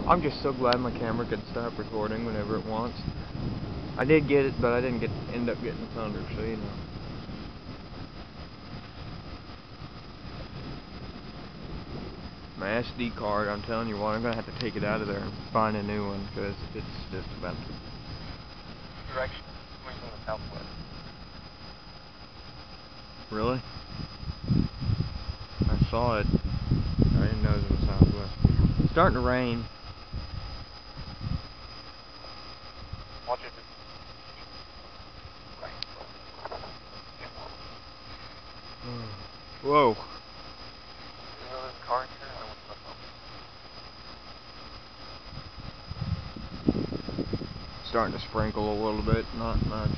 I'm just so glad my camera can stop recording whenever it wants. I did get it, but I didn't end up getting thunder, so you know. My SD card, I'm telling you what, I'm going to have to take it out of there and find a new one, because it's just about to... Direction, coming from the southwest. Really? I saw it. I didn't know it was in the southwest. It's starting to rain. Watch it. Whoa. You know there's a car in here? Starting to sprinkle a little bit, not much.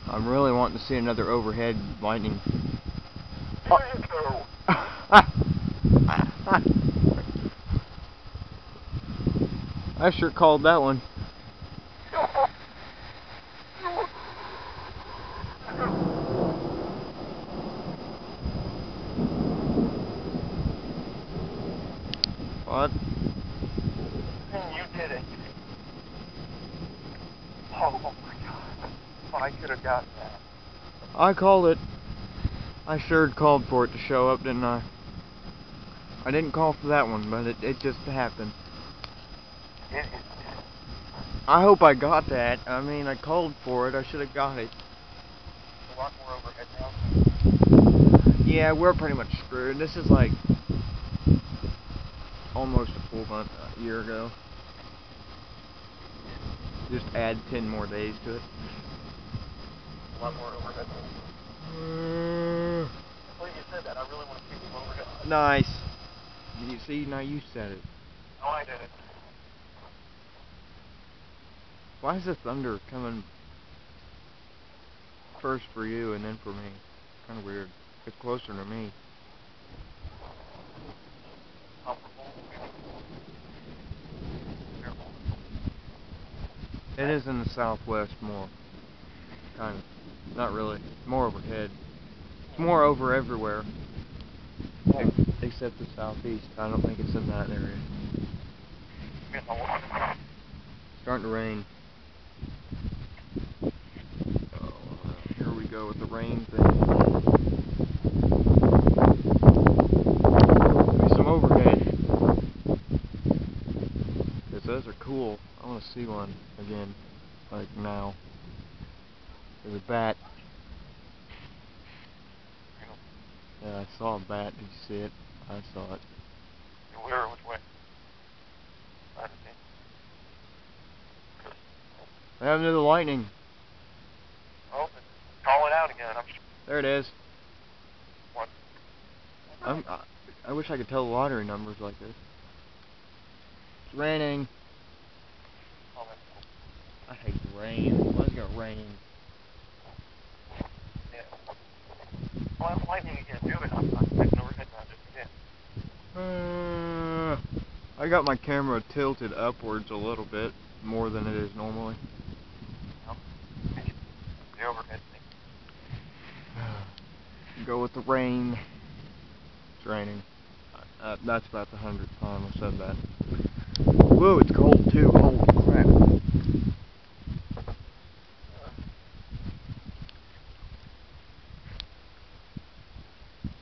I'm really wanting to see another overhead lightning. There you go. I sure called that one. What? You did it. Oh my god. Well, I could have gotten that. I called it. I sure called for it to show up, didn't I? I didn't call for that one, but it just happened. I hope I got that. I mean, I called for it. I should have got it. A lot more overhead now. Yeah, we're pretty much screwed. This is like almost a full month, a year ago. Just add 10 more days to it. A lot more overhead. Well, you said that. I really want to see some overhead. Nice. You see, now you said it. Oh, I did it. Why is the thunder coming first for you and then for me? Kind of weird. It's closer to me. It is in the southwest more. Kind of. Not really. More overhead. It's more over everywhere. Except the southeast. I don't think it's in that area. Starting to rain. Oh, here we go with the rain thing. Maybe some overhead. Because those are cool. I want to see one again. Like now. There's a bat. Yeah, I saw a bat. Did you see it? I saw it. Where? Which way? I haven't seen. I have another lightning. Oh, call it out again. There it is. What? I wish I could tell the lottery numbers like this. It's raining. Oh, I hate the rain. Why's it gonna rain? yeah. Well, that's lightning again. Do it. I'm taking overhead now just again. I got my camera tilted upwards a little bit, more than it is normally. No. The overhead thing. Go with the rain. It's raining. That's about the 100th time I said that. Whoa, it's cold too. Holy crap.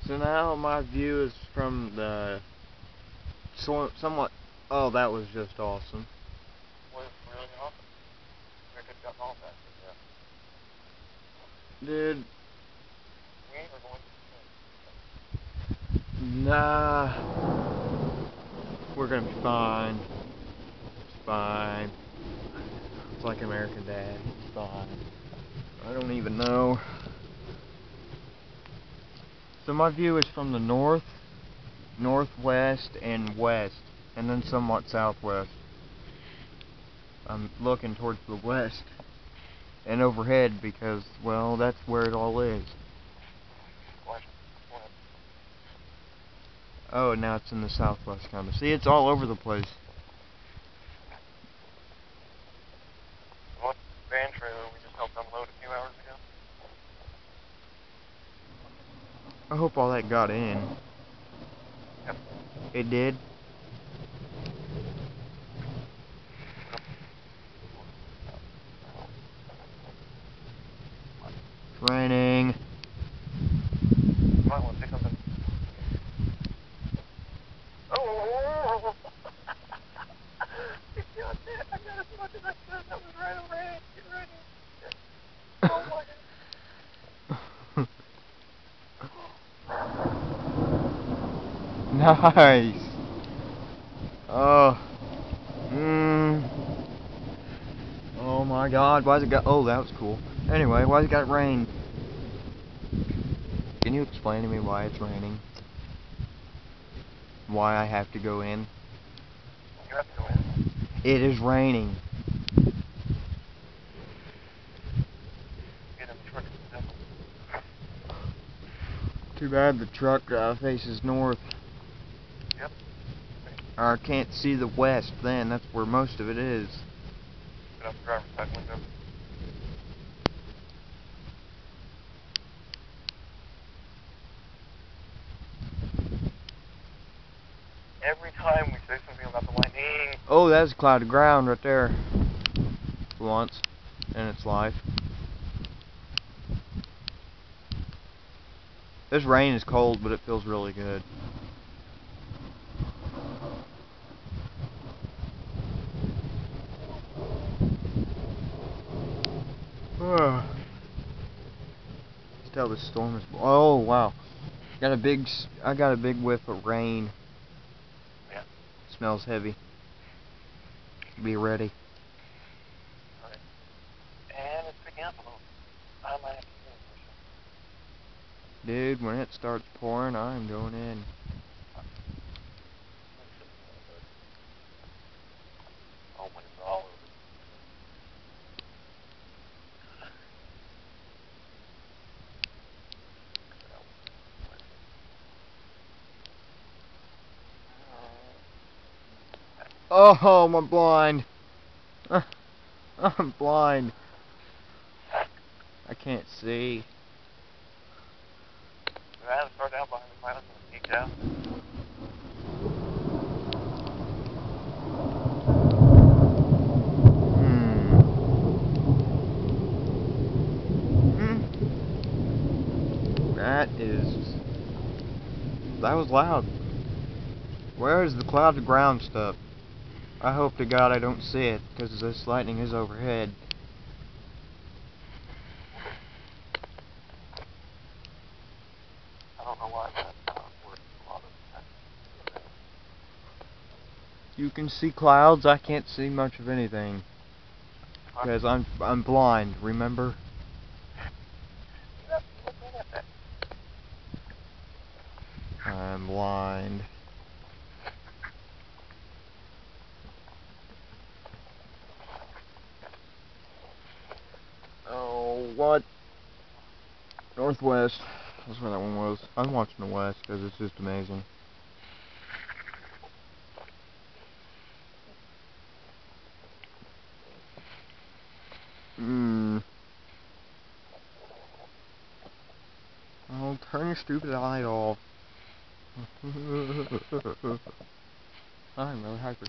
So now my view is from the somewhat... Oh, that was just awesome. Was really awesome. I could have gotten all that. But, Dude. we ain't going to Nah. We're gonna be fine. It's fine. It's like American Dad. It's fine. I don't even know. So my view is from the north, northwest, and west, and then somewhat southwest. I'm looking towards the west and overhead because, well, that's where it all is. Oh, now it's in the southwest kind of. See, it's all over the place. What van trailer we just helped unload a few hours ago? I hope all that got in. Yep. It did? Nice. Oh. Mmm. Oh my God. Why's it got? Oh, that was cool. Anyway, why's it got rain? Can you explain to me why it's raining? Why I have to go in? You have to go in. It is raining. Get in the truck and stuff. Too bad the truck faces north. Yep. I can't see the west then. That's where most of it is. Get out the driver's side window. Every time we say something about the lightning. Oh, that's a cloud of ground right there. For once in its life. This rain is cold, but it feels really good. Let's tell the storm is. Oh wow! I got a big whiff of rain. Yeah. Smells heavy. Be ready. Alright. And it's picking up a little. I might have to do Dude, when it starts pouring, I'm going in. Oh, when it's all over. Oh, I'm blind. I'm blind. I can't see. I had to start out behind the clouds and peeked out. That was loud. Where is the cloud of ground stuff? I hope to God I don't see it, because this lightning is overhead. I don't know why that works a lot of the time. You can see clouds, I can't see much of anything. Because I'm blind, remember? I'm blind. Oh, what? Northwest. That's where that one was. I'm watching the west because it's just amazing. Oh, turn your stupid light off. I'm really hyper.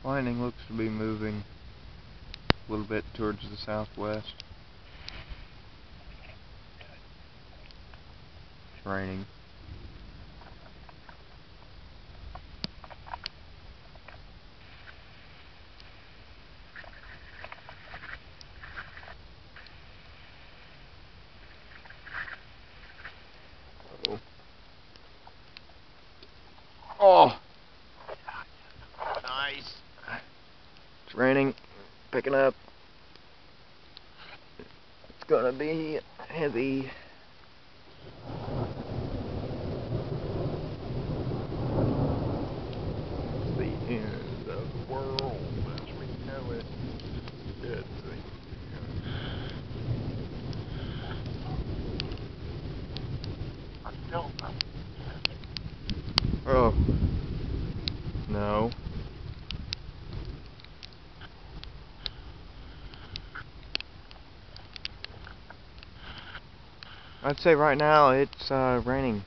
Lightning looks to be moving a little bit towards the southwest. It's raining. Uh-oh. Oh! Nice! It's raining. Picking up. It's gonna be heavy. It's the end of the world as we know it. It's the end. I'm still not. Oh. No. I'd say right now it's raining.